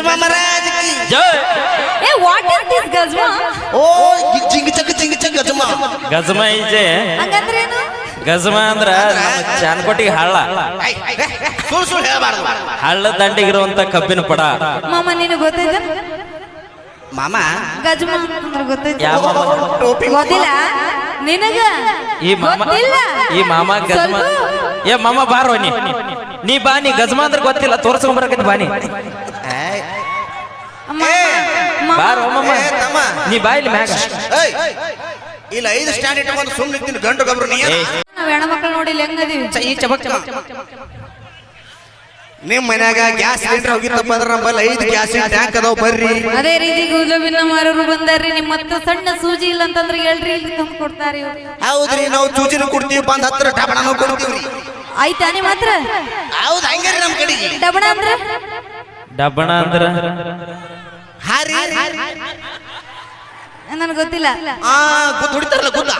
ಗಜಮಾ ಮಹಾರಾಜ್ ಕಿ ಜೈ. ಏ ವಾಟ್ ಇಸ್ ದಿಸ್ ಗಜ್ಮಾ? ಓ ಜಿಂಗ್ ಚಕ್ ಗಜಮಾ. ಗಜಮ ಈಜೆ ಹಂಗಂದ್ರೇನು? ಗಜಮ ಅಂದ್ರ ನಮ್ಮ ಚಾನ್ಕೋಟಿಗೆ ಹಳ್ಳ. ಸುಳ್ಳು ಹೇಳಬಾರ್ದು. ಹಳ್ಳ ದಂಡಿಗಿರುವಂತ ಕಬ್ಬಿನ ಪಡ. ಮಾಮ ನೀನು ಗೊತ್ತೈತ? ಮಾಮ ಗಜ್ಮಾ ಅಂದ್ರೆ ಗೊತ್ತೈತ? ಯಾವ ಮಾಮ? ಟೋಪಿ ಗೊತ್ತಿಲ್ಲ ನಿನಗ? ಈ ಮಾಮ ಗೊತ್ತಿಲ್ಲ? ಈ ಮಾಮ ಗಜಮ. ಏ ಮಾಮ ಬಾರೋ ನೀ ಬಾ. ನೀ ಗಜಮ ಅಂದ್ರೆ ಗೊತ್ತಿಲ್ಲ, ತೋರ್ಸ್ಕೊಂಡ್ ಬರಕೈತಿ ಬಾನಿ. ಬಾರೋ ಮಾಮ, ನೀ ಬಾ ಇಲ್ಲಿ ಮ್ಯಾಗ. ಇಲ್ಲ 5 ಸ್ಟ್ಯಾಂಡ್ ಇಟ್ಕೊಂಡು ಸುಮ್ಮನೆ ನಿಂತೀನಿ ಗಂಡು ಗಬ್ರು ನೀ. ನಾವ್ ಹೆಣ್ಮಕ್ಳು ನೋಡಿ ಇಲ್ಲಿ ಹೆಂಗದೀವಿ. ನಿಮ್ ಮನ್ಯಾಗ ಗ್ಯಾಸ್ ಸಿಲಿಂಡರ್ ಹೋಗಿತ್ತಪ್ಪ ಅಂದ್ರ ನಮ್ಮಲ್ಲಿ 5 ಗ್ಯಾಸ್ ಟ್ಯಾಂಕ್ ಅದಾವ ಬರ್ರಿ. ಅದೇ ರೀತಿ ಗುಲಾಬಿನ ಮಾರೋರು ಬಂದಾರ್ರಿ. ನಿಮ್ಮ ಹತ್ರ ಸಣ್ಣ ಸೂಜಿ ಇಲ್ಲ ಅಂತಂದ್ರೆ ಹೇಳ್ರಿ, ಇಲ್ಲಿ ತಂದು ಕೊಡ್ತಾರ ಇವ್ರು. ಹೌದ್ರಿ, ನಾವು ಚೂಚಿನ ಕೊಡ್ತೀವಿ, ಬಂದ್ ಹತ್ರ ಡಬಣನೂ ಕೊಡ್ತೀವ್ರಿ. ಆಯ್ತಾ ನಿಮ್ಮ ಹತ್ರ? ಹೌದ್ ಹಂಗಾರಿ ನಮ್ ಕಡೆಗೆ. ಡಬಣ ಅಂದ್ರೆ ಡಬ್ಬಣ ಅಂದ್ರ ಹಾರಿ ನನ್ಗೆ ಗೊತ್ತಿಲ್ಲ. ಗುದ್ದು ಹೊಡಿತಾರಲ್ಲ ಗುದ್ದ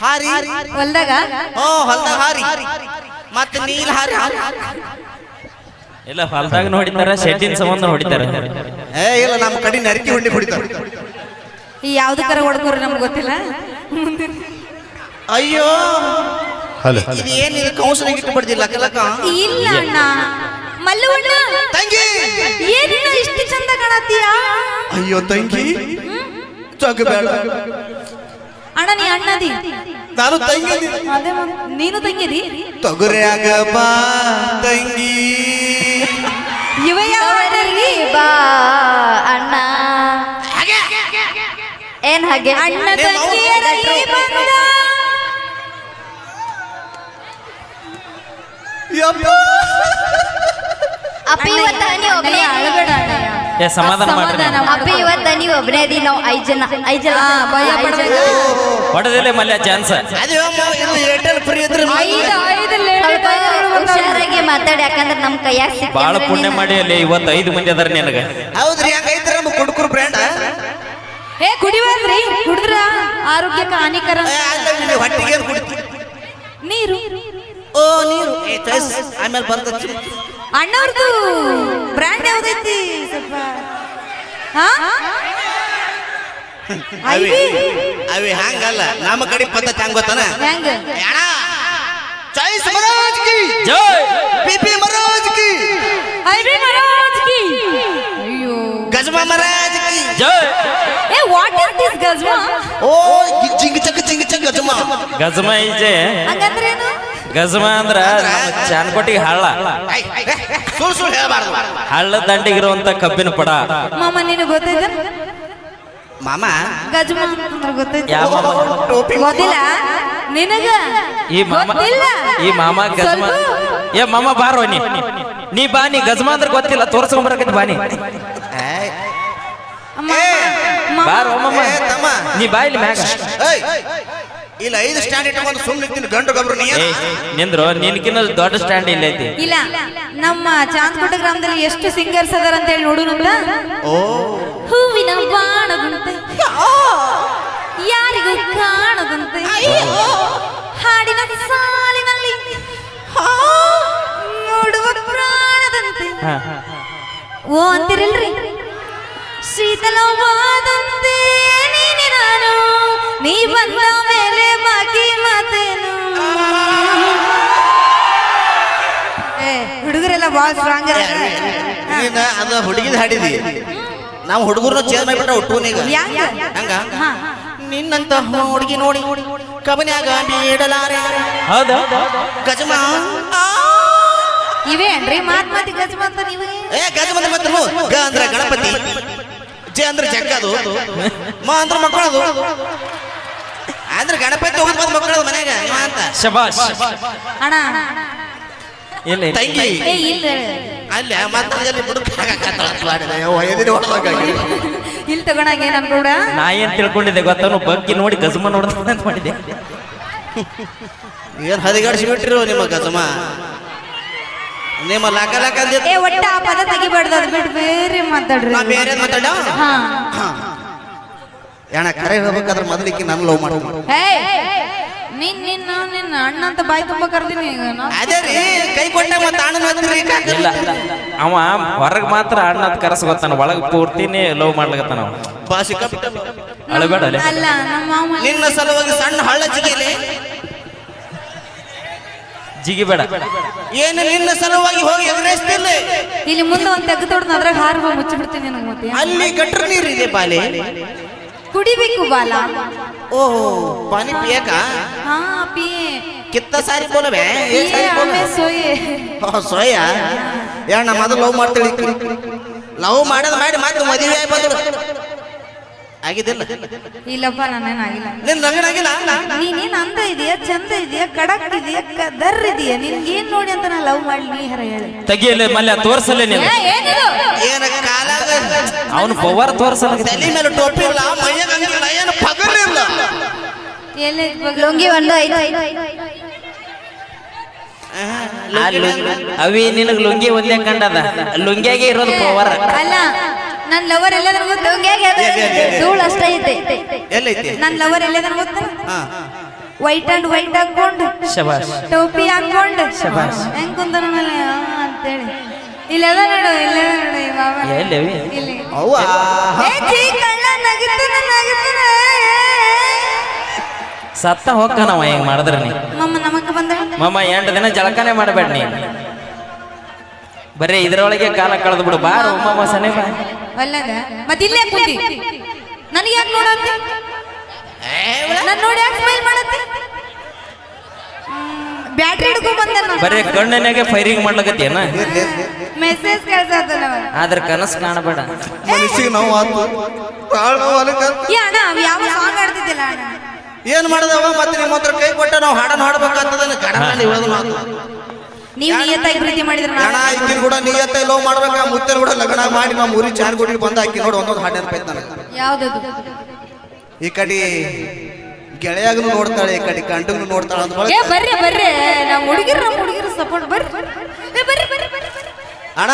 ಹಾರಿ. ಹೊಲ್ದಾಗ ಹೊಲ್ದಾಗ ಹಾರಿ ಮತ್ತೆ ನೀಲ್ ಹಾರಿ. ಇಲ್ಲ ಹೊಲ್ದಾಗ ಹೊಡಿತಾರ, ಶೆಡ್ಡಿನ ಸಂಬಂಧ ಹೊಡಿತಾರ. ಇಲ್ಲ ನಮ್ಮ ಕಡೆ ನರಿಕಿ ಹುಂಡಿ ಹೊಡಿತಾರ. ಈ ಯಾವ್ದಕ್ಕಾರ ಹೊಡ್ಕೋರಿ ನಮ್ಗೆ ಗೊತ್ತಿಲ್ಲ. ಅಯ್ಯೋ ಇದು ಏನಿದೆ ಕೌನ್ಸಿಲಿಂಗ್ ಇಟ್ಟು ಬಿಡ್ದಿಲ್ಲ ಕಲಕ. ಇಲ್ಲ ಅಣ್ಣ, ಮಲ್ಲವಣ್ಣ ತಂಗಿ ಏನಿನ ಇಷ್ಟು ಚಂದ ಕಾಣತ್ತೀಯ? ಅಯ್ಯೋ ತಂಗಿ ಬೇಡ ಅಣ್ಣ, ನೀ ಅಣ್ಣದಿ, ನಾನು ತಂಗಿ. ಅದೇ ನೀನು ತಂಗಿದಿ. ತೊಗರಿಯಾಗ ಬಾ ತಂಗಿ, ಇವ ಯಾವರಿ ಬಾ ಅಣ್ಣ. ಏನ್ ಹಾಗೆ ಅಣ್ಣ ತಂಗಿಯರ ಈ ಬಂಧ. ಅಪ್ಪಿ ಇವತ್ತ ನೀ ಒಬ್ಬನೇ ಅಳಬೇಡ ಅಣ್ಣ. ಏ ಸಮಾಧಾನ ಮಾಡ್ರಿ. ಅಪ್ಪಿ ಇವತ್ತ ನೀ ಒಬ್ಬನೇ ಅದಿ. ನಾವು 5 ಜನ ಭಯ ಪಡಬೇಡ. ಹೊಡೆದಿಲ್ಲ ಮಲ್ಯ ಚಾನ್ಸ್. ಅದು ಇದು ಏರ್ಟೆಲ್ ಫ್ರೀ ಇದ್ರೆ ಸ್ವಲ್ಪ ಹುಷಾರಾಗಿ ಮಾತಾಡಿ, ಯಾಕಂದ್ರೆ ನಮ್ ಕೈಯಾಗ ಸಿಕ್ಕ ಬಾಳ ಪುಣ್ಯ ಮಾಡಿ ಅಲ್ಲಿ ಇವತ್ತು 5 ಮಂದಿ ಅದಾರ ನಿನಗ. ಹೌದ್ರಿ, ಹಂಗೈತ್ರ ನಮ್ಮ ಕುಡ್ಕುರ್ ಬ್ರ್ಯಾಂಡ್. ಏ ಕುಡಿಬಾರ್ದ್ರಿ, ಕುಡಿದ್ರ ಆರೋಗ್ಯಕ್ಕೆ ಹಾನಿಕರ. ಹೊಟ್ಟಿಗೆ ಏನ್ ಕುಡಿತಿ? ನೀರು. ಓ ನೀರು. ಆಮೇಲೆ ಬರ್ತದೆ. ಅಣ್ಣವ್ರದ್ದು ಬ್ರ್ಯಾಂಡ್ ಯಾವ್ದೈತಿ ಸ್ವಲ್ಪ? ಅವಿ ಹಂಗಲ್ಲ, ನಮ್ಮ ಕಡೆ ಪದ್ಧತಿ ಹಂಗ ಗೊತ್ತಾನ. ಹೆಂಗ? ಚಾಯ್ಸ್ ಮಹಾರಾಜ್ ಕಿ ಜೈ. ಪಿಪಿ ಮಹಾರಾಜ್ ಕಿ ಮಹಾರಾಜ್ ಕಿ. ಅಯ್ಯೋ ಗಜಮಾ ಮಹಾರಾಜ್ ಕಿ ಜೈ. ಏ ವಾಟ್ ಇಸ್ ದಿಸ್ ಗಜ್ಮಾ? ಓ ಜಿಂಗ್ ಚಕ್ ಗಜಮಾ. ಗಜಮ ಈಜೆ. ಹಂಗಂದ್ರೇನು? ಗಜಮ ಅಂದ್ರ ನಮ್ಮ ಚಾನ್ಕೋಟಿಗೆ ಹಳ್ಳ. ಸುಳ್ಳು ಹೇಳಬಾರ್ದು. ಹಳ್ಳ ದಂಡಿಗಿರುವಂತ ಕಬ್ಬಿನ ಪಡ. ಮಾಮ ನೀನು ಗೊತ್ತೈತ? ಮಾಮ ಗಜ್ಮಾ ಅಂದ್ರೆ ಗೊತ್ತೈತ? ಯಾವ ಮಾಮ? ಟೋಪಿ ಗೊತ್ತಿಲ್ಲ ನಿನಗ? ಈ ಮಾಮ. ಗೊತ್ತಿಲ್ಲ? ಈ ಮಾಮ ಗಜಮ. ಏ ಮಾಮ ಬಾರೋ ನೀ ಬಾ. ನೀ ಗಜಮ ಅಂದ್ರೆ ಗೊತ್ತಿಲ್ಲ, ತೋರ್ಸ್ಕೊಂಡ್ ಬರಕೈತಿ ಬಾನಿ. ಬಾರೋ ಮಾಮ, ನೀ ಬಾ ಇಲ್ಲಿ ಮ್ಯಾಗ. ಇಲ್ಲ 5 ಸ್ಟ್ಯಾಂಡ್ ಇಟ್ಕೊಂಡು ಸುಮ್ಮನೆ ನಿಂತೀನಿ ಗಂಡು ಗಬ್ರು ನೀ. ನಿಂದ್ರು, ನಿನ್ಕಿನ್ನ ದೊಡ್ಡ ಸ್ಟ್ಯಾಂಡ್ ಇಲ್ಲ ಐತಿ. ಇಲ್ಲ, ನಮ್ಮ ಚಾಂದ್ಕೋಟ ಗ್ರಾಮದಲ್ಲಿ ಎಷ್ಟು ಸಿಂಗರ್ಸ್ ಅದಾರ ಅಂತ ಹೇಳಿ ನೋಡುನಂತ. ಓ ಹೂವಿನ ಬಾಣದಂತೆ ಯಾರಿಗೂ ಕಾಣದಂತೆ ಹಾಡಿನ ಸಾಲಿನಲ್ಲಿ ನೋಡುವ ಪ್ರಾಣದಂತೆ. ಓ ಅಂತಿರಲ್ರಿ, ಶೀತಲವಾದಂತೆ ನೀನೆ ನಾನು, ನೀ ಬಂದ ಮೇಲೆ ಬಾಕಿ ಮಾತೇನು. ಹುಡುಗರೆಲ್ಲ ಬಾಳ ಸ್ಟ್ರಾಂಗ್ ನೀನ ಅದ ಹುಡುಗಿದ ಹಾಡಿದಿ. ನಾವು ಹುಡುಗರನ್ನ ಚೇಂಜ್ ಮಾಡಿಬಿಟ್ಟ ಹುಟ್ಟೂನೀಗ. ಹಂಗ ನಿನ್ನಂತ ಹುಡುಗಿ ನೋಡಿ ಕಬನ್ಯಾಗ ನೀಡಲಾರೆ. ಹೌದಾ? ಗಜಮಾ ಇವೇ ಅನ್ರಿ ಮಾತ್ ಮಾತಿ ಗಜಮ ಅಂತ ನೀವು. ಗಜಮಾ ಮತ್ತೆ ಗ ಅಂದ್ರೆ ಗಣಪತಿ, ಜೆ ಅಂದ್ರೆ ಜಗ್ಗದು, ಮ ಅಂದ್ರೆ ಮಕ್ಕಳದು. ಅಂದ್ರೆ ಗಣಪತಿ ಹೋಗುದ್ ಬಂದ್ ಮಕ್ಕಳದು ಮನ್ಯಾಗ ಅಂತ. ಶಬಾಷ್. ಅಣ್ಣ ಇಲ್ಲ ತಂಗಿ ಏ ಇಲ್ಲ ಅಲ್ಲ ಮಾತಾಡಲಿ ಇಲ್ಲಿ ತಗೊಂಡಾಗ ಏನ್ ಅನ್ಕೋಡ. ನಾ ಏನ್ ತಿಳ್ಕೊಂಡಿದ್ದೆ ಗೊತ್ತಾನು, ಬಗ್ಗಿ ನೋಡಿ ಗಜಮ ನೋಡ್ತಾನೆ ಅಂತ ಮಾಡಿದ್ದೆ. ಏನ್ ಹರಿಗಾಡಿಸಿ ಬಿಟ್ಟಿರು ನಿಮ್ಮ ಗಜಮ. ನಿಮ್ಮ ಲಾಕ ಲಾಕ ಏ ಒಟ್ಟ ಆ ಪದ ತೆಗಿಬಾರ್ದು, ಅದ್ ಬಿಟ್ಟು ಬೇರೆ ಮಾತಾಡ್ರಿ. ನಾ ಬೇರೆ ಮಾತಾಡ. ಅಣ್ಣ ಕರೆ ಹೇಳ್ಬೇಕಾದ್ರೆ ಮೊದಲಿಕ್ಕೆ ನಾನು ಲವ್ ಮಾಡ್ತೀನಿ. ನಿನ್ನ ಅಣ್ಣ ಅಂತ ಬಾಯಿ ತುಂಬ ಕರ್ದೀನಿ ಈಗ ಅದೇ ರೀ ಕೈ ಕೊಟ್ಟ ಮತ್ತೆ ಅಣ್ಣನ ಹತ್ತಿರಿ ಇಲ್ಲ ಅವ ಹೊರಗ್ ಮಾತ್ರ ಅಣ್ಣದ್ ಕರಸ್ ಗೊತ್ತಾನ ಒಳಗ್ ಪೂರ್ತಿನೇ ಲವ್ ಮಾಡ್ಲಕತ್ತಾನ ಅವ ಭಾಷೆ ಅಳಬೇಡ ಅಲ್ಲ ನಮ್ಮ ಮಾಮ ನಿನ್ನ ಸಲುವಾಗಿ ಸಣ್ಣ ಹಳ್ಳ ಜಿಗಿಲಿ ಜಿಗಿಬೇಡ ಏನು ನಿನ್ನ ಸಲುವಾಗಿ ಹೋಗಿ ಎದುರಿಸ್ತಿಲ್ಲ ಇಲ್ಲಿ ಮುಂದೆ ಒಂದು ತೆಗ್ದು ತೊಡ್ದು ಅದ್ರಾಗ ಹಾರು ಮುಚ್ಚಿಬಿಡ್ತೀನಿ ನನಗೆ ಮತ್ತೆ ಅಲ್ಲಿ ಗಟ್ರ ನೀರಿದೆ ಬಾಲೆ ಕುಡಿಬೇಕು ಬಾಲ ಓಹೋ ಪಾನಿ ಪಿಯಕ ಹಾ ಪಿಯೆ ಕಿತ್ತ ಸಾರಿ ಬೋಲವೆ ಆಮೇಲೆ ಸೋಯೆ ಸೋಯ ಯಾಣ ಮೊದಲು ಲವ್ ಮಾಡ್ತಾಳೆ ಲವ್ ಮಾಡೋದು ಮಾಡಿ ಮತ್ತೆ ಮದುವೆ ಆಗಿ ಬಂದಳು ಆಗಿದ್ದಿಲ್ಲ ಇಲ್ಲಪ್ಪ ನಾನೇನಾಗಿಲ್ಲ ನಿನ್ ಲಗ್ನಾಗಿಲ್ಲ ನೀನ್ ಅಂದ ಇದೆಯಾ ಚಂದ ಇದೆಯಾ ಕಡಕ್ ಇದೆಯಾ ದರ್ ಇದೆಯಾ ನಿನ್ಗೆ ಏನ್ ನೋಡಿ ಅಂತ ನಾ ಲವ್ ಮಾಡ್ಲಿ ನೀ ಹರ ಹೇಳಿ ತೆಗಿಯಲ್ಲ ಮಲ್ಯ ತೋರ್ಸಲ್ಲ ನೀನು ಏನ ಕಾಲಾಗ ಅವನು ಪವರ್ ತೋರ್ಸಲ್ಲ ತಲೆ ಮೇಲೆ ಟೋಪಿ ಇಲ್ಲ ಮೈಯಾಗ ಹಂಗಿಲ್ಲ ಏನು ಪಗರ ಇಲ್ಲ ಎಲ್ಲಿ ಲುಂಗಿ ಒಂದು ಐದು ಅವಿ ನಿನಗ್ ಲುಂಗಿ ಒಂದೇ ಕಂಡದ ಲುಂಗಿಯಾಗೆ ಇರೋದು ಪವರ್ ಅಲ್ಲ ನನ್ ಲವರ್ ಎಲ್ಲದನ್ನ ಗೊತ್ತ ಧೂಳು ಅಷ್ಟೇ ಐತೆ ಎಲ್ಲೈತಿ ನನ್ ಲವರ್ ಎಲ್ಲದನ್ನ ಗೊತ್ತ ಹಾ ವೈಟ್ ಅಂಡ್ ವೈಟ್ ಹಾಕೊಂಡು ಶಬಾಷ್ ಟೋಪಿ ಹಾಕೊಂಡು ಶಬಾಷ್. ಹೆಂಗ್ ಕುಂತಾನಲ್ಲ ಅಂತೇಳಿ ಇಲ್ಲೆಲ್ಲ ನೋಡು ಇಲ್ಲೆಲ್ಲ ನೋಡು ಈ ಬಾಬಾ ಎಲ್ಲಿ ಅವಿ ಇಲ್ಲಿ ಅವ್ವ ಏ ಚೀ ಕಳ್ಳ ನಗುತ್ತಾನ ಸತ್ತ ಹೋಗ್ತಾನವ ಹೆಂಗ್ ಮಾಡಿದ್ರ ನೀ ಮಮ್ಮ ನಮಗ ಬಂದ ಮಮ್ಮ 8 ದಿನ ಜಳಕನೆ ಮಾಡಬೇಡ ನೀ ಬರೀ ಇದ್ರೊಳಗೆ ಕಾಲ ಕಳೆದು ಬಿಡು ಬಾರು ಮಮ್ಮ ಸನೆ ಬಾ ಅಲ್ಲದ ಮತ್ತೆ ಇಲ್ಲೇ ಕೂತಿ ನನಗೆ ಯಾಕೆ ನೋಡತ್ತಿ ನಾನು ನೋಡಿ ಯಾಕೆ ಸ್ಮೈಲ್ ಮಾಡತ್ತಿ ಬ್ಯಾಟ್ರಿ ಹಿಡ್ಕೊಂಡ್ ಬಂದ ನಾನು ಬರೀ ಕಣ್ಣನ್ಯಾಗೆ ಫೈರಿಂಗ್ ಮಾಡ್ಲಕತ್ತೇನ ಮೆಸೇಜ್ ಕಳ್ಸತ್ತಲ್ಲ ಆದ್ರ ಕನಸು ಕಾಣಬೇಡ ಮನಸ್ಸಿಗೆ ನೋವು ಆತು ಬಾಳ ನೋವು ಅಲಕ ಏ ಅಣ್ಣ ಅವ್ ಯಾವ ಸಾಂಗ್ ಆಡ್ತಿದ್ದಿಲ್ಲ ಅಣ್ಣ ಏನ್ ಮಾಡದವ ಮತ್ತೆ ನಿಮ್ಮ ಹತ್ರ ಕೈ ಕೊಟ್ಟ ನಾವು ಹಾಡನ್ನ ಹಾಡ್ಬೇಕಾಗ್ತದ ಗಡನಲ್ಲಿ ಹೇಳೋದು ಮಾತು ನೀವು ನಿಯತ್ತಾಗಿ ಪ್ರೀತಿ ಮಾಡಿದ್ರೆ ಹಣ ಇಕ್ಕಿನ ಕೂಡ ನಿಯತ್ತ ಲವ್ ಮಾಡ್ಬೇಕ ಮುತ್ತೇನ ಕೂಡ ಲಗ್ನ ಮಾಡಿ ನಾವು ಊರಿ ಚಾರ್ಗುಡಿಗೆ ಬಂದು ಹಾಕಿ ನೋಡಿ ಒಂದೊಂದು ಹಾಡು ನೆನಪೈತೆ ನನಗೆ ಯಾವ್ದದು ಈ ಕಡೆ ಗೆಳೆಯಾಗನು ನೋಡ್ತಾಳೆ ಈ ಕಡೆ ಗಂಡಗನು ನೋಡ್ತಾಳೆ ಅಂದ ಏ ಬರ್ರಿ ಬರ್ರಿ ನಮ್ಮ ಹುಡುಗಿರು ಸಪೋರ್ಟ್ ಬರ್ರಿ ಏ ಬರ್ರಿ ಬರ್ರಿ ಬರ್ರಿ ಅಣ್ಣ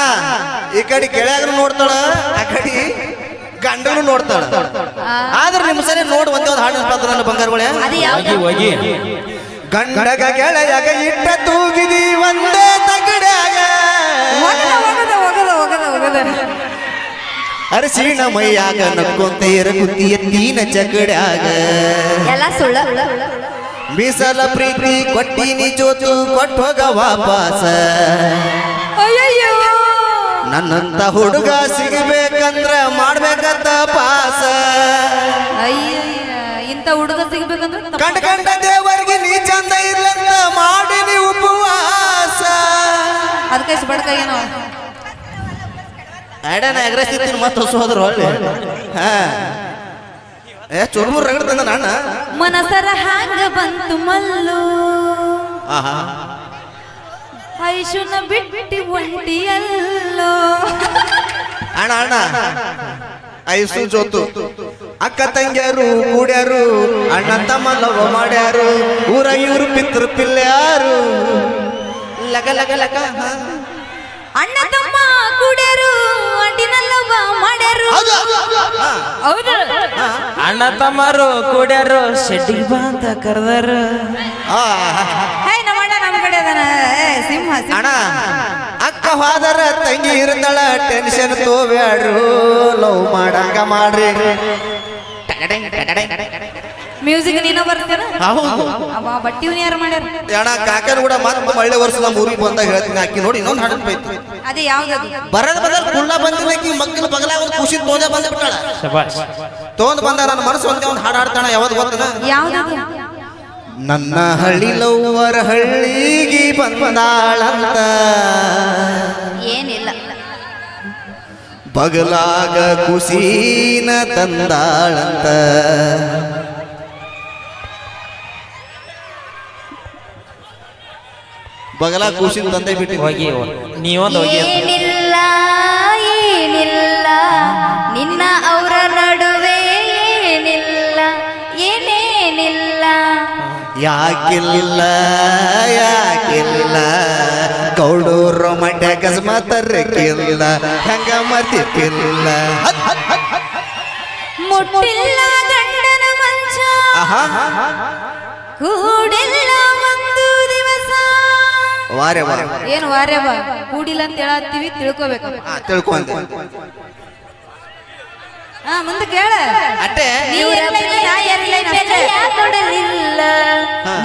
ಈ ಕಡೆ ಗೆಳೆಯಾಗನು ನೋಡ್ತಾಳ ಆ ಕಡೆ ಗಂಡಗನು ನೋಡ್ತಾಳ ಆದ್ರೆ ನಿಮ್ಮ ಸರಿ ನೋಡಿ ಒಂದೇ ಒಂದು ಹಾಡು ನೆನಪಾದ ನನ್ನ ಬಂಗಾರಗಳೇ ಅದು ಯಾವ್ದು ಹೋಗಿ ಗಂಡಗ ಗೆಳೆಯಾಗ ಇಟ್ಟ ತೂಗಿದಿ ಒಂದೇ ತಗಡ್ಯಾಗ ಹೋಗದ ಅರಸಿಣ ಮೈಯಾಗ ನಕ್ಕೊಂತ ಎರಗುತ್ತಿ ಎತ್ತಿನ ಚಕಡ್ಯಾಗ ಎಲ್ಲ ಸುಳ್ಳ ಮೀಸಲ ಪ್ರೀತಿ ಕೊಟ್ಟಿನಿ ಜೋತು ಕೊಟ್ಟೋಗ ವಾಪಾಸ ಅಯ್ಯಯ್ಯೋ ನನ್ನಂತ ಹುಡುಗ ಸಿಗಬೇಕಂದ್ರ ಮಾಡ್ಬೇಕಂತ ಪಾಸ ಅಯ್ಯಯ್ಯ ಇಂಥ ಹುಡುಗ ಸಿಗ್ಬೇಕಂದ್ರೆ ಕಂಡ ಕಂಡ ದೇವರಿಗೆ ನೀ ಚಂದ ಇರ್ಲಂತ ಮಾಡಿನಿ ಉಪವಾಸ ಅದಕ್ಕೆ ಇಷ್ಟು ಬಡ್ಕಾಗೇನೋ ಆಡನ ಎಗ್ರೆಸ್ತೀನಿ ಮತ್ತೆ ಹೊಸ ಹೋದ್ರು ಹೊಳ್ಳಿ ಹಾ ಏ ಚುರುಮುರು ರಗಡ ತಂದ ನಾನ ಮನಸರ ಹ್ಯಾಂಗ ಬಂತು ಮಲ್ಲು ಆಹಾ ಐಶುನ ಬಿಟ್ಟಿ ಒಂಟಿಯಲ್ಲೋ ಅಣ್ಣ ಅಣ್ಣ ಐಸು ಜೋತು ಅಕ್ಕ ತಂಗಿಯರು ಕೂಡ್ಯಾರು ಅಣ್ಣ ತಮ್ಮ ಲವ ಮಾಡ್ಯಾರು ಊರ ಇವ್ರು ಪಿತೃ ಪಿಲ್ಯಾರು ಲಗ ಲಗ ಲಗ ಅಣ್ಣ ತಮ್ಮ ಕೂಡ್ಯಾರು ಅಂಟಿನಲ್ಲವ ಮಾಡ್ಯಾರು ಹೌದು ಅಣ್ಣ ತಮ್ಮರು ಕೂಡ್ಯಾರು ಶೆಡ್ಡಿಗೆ ಬಾ ಅಂತ ಕರೆದಾರು ಹೇ ನಮ್ಮ ಅಣ್ಣ ನಮ್ಮ ಕಡೆ ಅದಾನ ಏ, ಸಿಂಹ ಸಿಂಹ. ಅಣ್ಣ ಅಕ್ಕ ಹೋದರ ತಂಗಿ ಇರ್ತಾಳ ಟೆನ್ಷನ್ ತೋಬ್ಯಾಡ್ರು ಲವ್ ಮಾಡಂಗ ಮಾಡ್ರಿ ಮ್ಯೂಸಿಕ್ ನೀನ ಬರ್ತೀರ ಹೌದು ಅವ ಬಟ್ಟಿವ್ನ ಯಾರು ಮಾಡ್ಯಾರ ಅಣ್ಣ ಕಾಕನ ಕೂಡ ಮತ್ತೆ ಒಳ್ಳೆ ವರ್ಷ ನಮ್ಮ ಊರಿಗೆ ಬಂದಾಗ ಹೇಳ್ತೀನಿ ಅಕ್ಕಿ ನೋಡಿ ಇನ್ನೊಂದು ಹಾಡು ಬೈತಿ ಅದೇ ಯಾವ್ದದು ಬರದ ಬದಲ್ ಕುಳ್ಳ ಬಂದಿದ್ದಕ್ಕೆ ಮಕ್ಕಳು ಬಗಲ ಒಂದು ಖುಷಿ ತೋಂದೆ ಬಂದ್ಬಿಟ್ಟಾಳ ಶಬಾಷ್ ತೋಂದ್ ಬಂದ ನನ್ನ ಮನಸ್ಸು ಒಂದೇ ಒಂದು ಹಾಡು ಹಾಡ್ತಾಳ ಯಾವ್ದು ಗೊತ್ತನ ಯಾವ್ದದು ನನ್ನ ಹಳ್ಳಿ ಲವ್ವರ ಹಳ್ಳಿಗೆ ಬಂದಾಳಂತ ಏನಿಲ್ಲ ಬಗಲಾಗ ಖುಷಿನ ತಂದಾಳಂತ ಬಗಲ ಖುಷಿನ ತಂದೆ ಬಿಟ್ಟು ಹೋಗಿ ನೀವೊಂದು ಹೋಗಿ ಅಂತ. ಏನಿಲ್ಲ ಏನಿಲ್ಲ ನಿನ್ನ ಅವರ ನಡುವೆ ಏನಿಲ್ಲ ಏನೇನಿಲ್ಲ ಯಾಕಿಲ್ಲ ಯಾಕಿಲ್ಲ ಗೌಡೂರು ಮಠ ಅಕಸ್ಮಾತರ್ಕಿಲ್ಲ ಹಂಗ ಮರ್ತಿಕ್ಕಿಲ್ಲ ಮುಟ್ಟಿಲ್ಲ ಗಂಡನ ಮಂಚ ಆಹಾ ಕೂಡಿಲ್ಲ ಒಂದು ದಿವಸ. ವಾರೆ ವಾರ ಏನು ವಾರ್ಯವ ಕೂಡಿಲ್ಲ ಅಂತ ಹೇಳತ್ತೀವಿ, ತಿಳ್ಕೊಬೇಕು. ತಿಳ್ಕೊಂಡೆ ಹಾ ಮುಂದೆ ಕೇಳ. ಅಟ್ಟೆ ನೀ ಇರ್ಲೈನ, ನಾ ಇರ್ಲೈನ ಅಷ್ಟೇ. ಬೆಲೆಯ ಕೊಡಲಿಲ್ಲ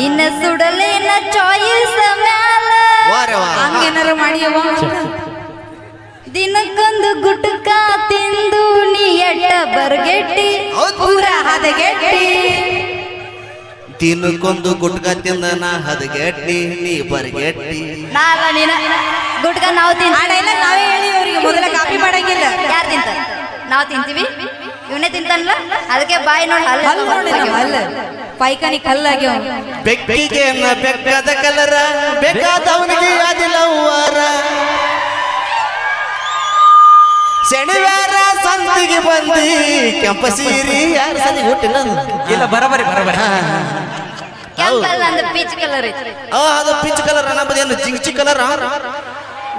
ನಿನ್ನ ಸುಡಲೇನ ಚಾಯ್ಸ್ ಮ್ಯಾಲ ವಾರೆ ವಾರ ಹಂಗೇನಾರು ಮಾಡಿಯವ. ದಿನಕ್ಕೊಂದು ಗುಟ್ಕ ತಿಂದು ನೀ ಎಟ್ಟ ಬರ್ಗೆಟ್ಟಿ ಪೂರ ಹದಗೆಟ್ಟಿ. ದಿನಕ್ಕೊಂದು ಗುಟ್ಕ ತಿಂದ ನಾ ಹದಗೆಟ್ಟಿ ನೀ ಬರ್ಗೆಟ್ಟಿ. ನಾಲ ನೀನ ಗುಟ್ಕ ನಾವು ಆ ಡೈಲಾಗ್ ನಾವೇ ಹೇಳಿ ಅವ್ರಿಗೆ, ಮೊದಲ ಕಾಪಿ ಮಾಡಂಗಿಲ್ಲ. ಯಾರು ತಿಂತ ನಾವು ತಿಂತೀವಿ, ಇವನೇ ತಿಂತಾನಲ್ಲ ಅದಕ್ಕೆ ಬಾಯಿ ನೋಡಿ ಹಲ್ಲು ನೋಡಿ ನಮ್ಮ ಹಲ್ಲು ಪೈಕಾನಿ ಕಲ್ಲಾಗ್ಯವ. ಬೆಕ್ಕಿಗೆ ಬೆಕ್ಕದ ಕಲರ ಬೇಕಾದವನಿಗೆ ಅದಿಲ್ಲ ಹೂವಾರ. ಶನಿವಾರ ಸಂತಿಗೆ ಬಂದಿ ಕೆಂಪ ಸೀರಿ ಯಾರು ಸರಿ ಹುಟ್ಟಿಲ್ಲ ಇಲ್ಲ ಬರಬರಿ ಕೆಂಪಲ್ಲ ಅಂದ್ರೆ ಪೀಚ್ ಕಲರ್ ಐತಿ. ಅದು ಪಿಂಚ್ ಕಲರ್ ಅನ್ನೋದೇನು ಜಿಂಗ್ಚಿ ಕಲರ್.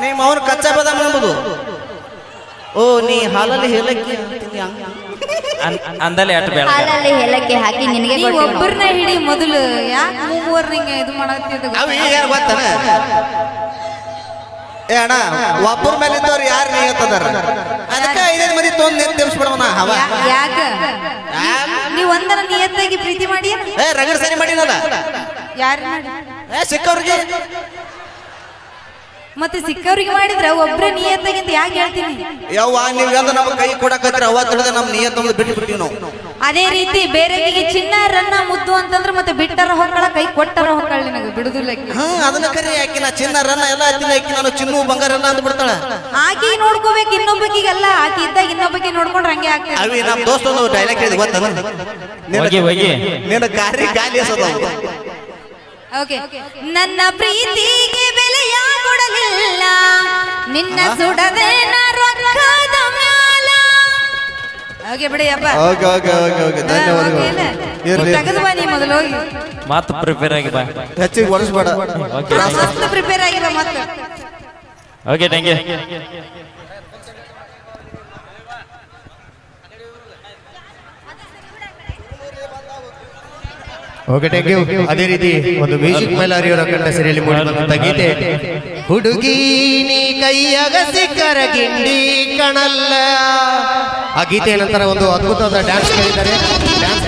ನಿಮ್ಮ ಅವನು ಕಚ್ಚಾ ಬದಾಮ್ ನಂಬುದು. ಓ ನೀ ಹಾಲಲ್ಲಿ ಹೇಳಕ್ಕೆ ಅಂದಲೇ ಅಟ್ ಬೇಡ. ಹಾಲಲ್ಲಿ ಏಲಕ್ಕಿ ಹಾಕಿ ನಿನಗೆ ನೀವ್ ಒಬ್ಬರನ್ನ ಹಿಡಿ ಮೊದಲು. ಯಾಕೆ ಮೂವರ್ ನಿಂಗೆ ಇದು ಮಾಡತ್ತಿದ್ದು? ಅವು ಈಗ ಯಾರು ಗೊತ್ತಾನ? ಏ ಅಣ್ಣ, ಒಬ್ಬರ ಮೇಲೆ ಇದ್ದವ್ರು ಯಾರು ನಿಯತ್ತದಾರ? ಅದಕ್ಕೆ 5 ಮಂದಿ ತೊಂದ್ ತೆಮ್ಸ್ಬಿಡವನ ಹವ. ಯಾಕ ನೀವ್ ಒಂದರ ನಿಯತ್ತಾಗಿ ಪ್ರೀತಿ ಮಾಡಿ ಏ ರಗಡ್ ಸರಿ ಮಾಡಿನಲ್ಲ. ಯಾರು ಮಾಡಿ? ಏ ಸಿಕ್ಕವ್ರಿಗೆ ಮತ್ತೆ ಸಿಕ್ಕವ್ರಿಗೆ ಮಾಡಿದ್ರ ಒಬ್ರೇ ನಿಯತ್ತಾಗಿಂತ ಯಾಕೆ ಹೇಳ್ತೀನಿ? ಯವ್ವ ನೀವೆಲ್ಲ ನಮ್ಗೆ ಕೈ ಕೊಡಕತ್ರ ಅವ ತಿಳಿದ ನಮ್ ನಿಯತ್ ಬಿಟ್ಟು ಬಿಟ್ಟಿವಿ ನಾವು. ಅದೇ ರೀತಿ ಬೇರೆಯವರಿಗೆ ಚಿನ್ನ ರನ್ನ ಮುದ್ದು ಅಂತಂದ್ರೆ ಮತ್ತೆ ಬಿಟ್ಟರ ಹೊಕ್ಕಳ ಕೈ ಕೊಟ್ಟರ ಹೊಕ್ಕಳ ನಿನಗೆ ಬಿಡುದಿಲ್ಲ. ಅದನ್ನ ಕರಿ ಆಕಿ ನಾ ಚಿನ್ನ ರನ್ನ ಎಲ್ಲ ಹತ್ತಿನ ಆಕಿ ನಾನು ಚಿನ್ನು ಬಂಗಾರ ಎಲ್ಲ ಅಂದ್ ಬಿಡ್ತಾಳ. ಆಕಿ ನೋಡ್ಕೋಬೇಕು, ಇನ್ನೊಬ್ಬಕಿಗಲ್ಲ. ಆಕಿ ಇದ್ದಾಗ ಇನ್ನೊಬ್ಬಕಿ ನೋಡ್ಕೊಂಡ್ರೆ ಹಂಗೆ ಆಗ್ತದೆ. ಅವಿ ನಮ್ ದೋಸ್ತ ಒಂದು ಡೈಲಾಗ್ ಹೇಳಿದ್ ಗೊತ್ತಾನ? ನಿನ್ನ ಕಾರ್ಯ ಖಾಲಿ ಅಸೋದವು. ಓಕೆ. ನನ್ನ ಪ್ರೀತಿಗೆ ಬೆಲೆಯ ಕೊಡಲಿಲ್ಲ ನಿನ್ನ ಸುಡದೆ ರೊಕ್ಕದ ಮ್ಯಾಲ. ಓಕೆ ಬಿಡಿ ಅಪ್ಪ. ತೆಗೆದು ಬಾ ನೀ ಮೊದಲು ಹೋಗಿ. ಮಾತು ಪ್ರಿಪೇರ್ ಆಗಿ ಬಾ. ಹೆಚ್ಚಿಗೆ ಒರೆಸ್ಬೇಡ. ಮಸ್ತ್ ಪ್ರಿಪೇರ್ ಆಗಿದ ಮತ್ತೆ. Okay thank you. Okay thank you. ಅದೇ ರೀತಿ ಒಂದು ಮ್ಯೂಸಿಕ್ ಮೈಲಾರಿಯವರ ಕಂಡ ಸರಿಯಲ್ಲಿ ಮೂಡಿಬಂದಂತ ಗೀತೆ ಹುಡುಗಿ ನೀ ಕೈಯಾಗ ಸಿಕ್ಕರ ಗಿಂಡಿ ಕಣಲ್ಲ. ಆ ಗೀತೆಯ ನಂತರ ಒಂದು ಅದ್ಭುತವಾದ ಡ್ಯಾನ್ಸ್ ಮಾಡಿದ್ದಾರೆ. ಡ್ಯಾನ್ಸ್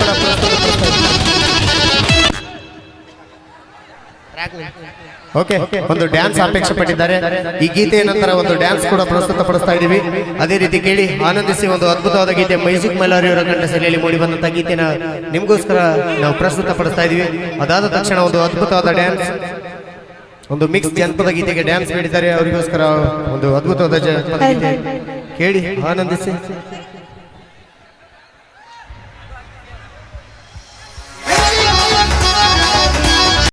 ಓಕೆ, ಒಂದು ಡ್ಯಾನ್ಸ್ ಅಪೇಕ್ಷೆ ಪಟ್ಟಿದ್ದಾರೆ. ಈ ಗೀತೆಯ ನಂತರ ಒಂದು ಡ್ಯಾನ್ಸ್ ಕೂಡ ಪ್ರಸ್ತುತಪಡಿಸ್ತಾ ಇದ್ದೀವಿ. ಅದೇ ರೀತಿ ಕೇಳಿ ಆನಂದಿಸಿ. ಒಂದು ಅದ್ಭುತವಾದ ಗೀತೆ ಮೈಸೂರು ಮೈಲಾರಿಯವರ ಕಂಡ ಸರಿಯಲ್ಲಿ ಮೂಡಿ ಬಂದಂತ ಗೀತೆನ ನಿಮಗೋಸ್ಕರ ನಾವು ಪ್ರಸ್ತುತಪಡಿಸ್ತಾ ಇದ್ದೀವಿ. ಅದಾದ ತಕ್ಷಣ ಒಂದು ಅದ್ಭುತವಾದ ಡ್ಯಾನ್ಸ್, ಒಂದು ಮಿಕ್ಸ್ ಜನಪದ ಗೀತೆಗೆ ಡ್ಯಾನ್ಸ್ ಮಾಡಿದ್ದಾರೆ. ಅವರಿಗೋಸ್ಕರ ಒಂದು ಅದ್ಭುತವಾದ ಜನಪದ ಗೀತೆ ಕೇಳಿ ಆನಂದಿಸಿ.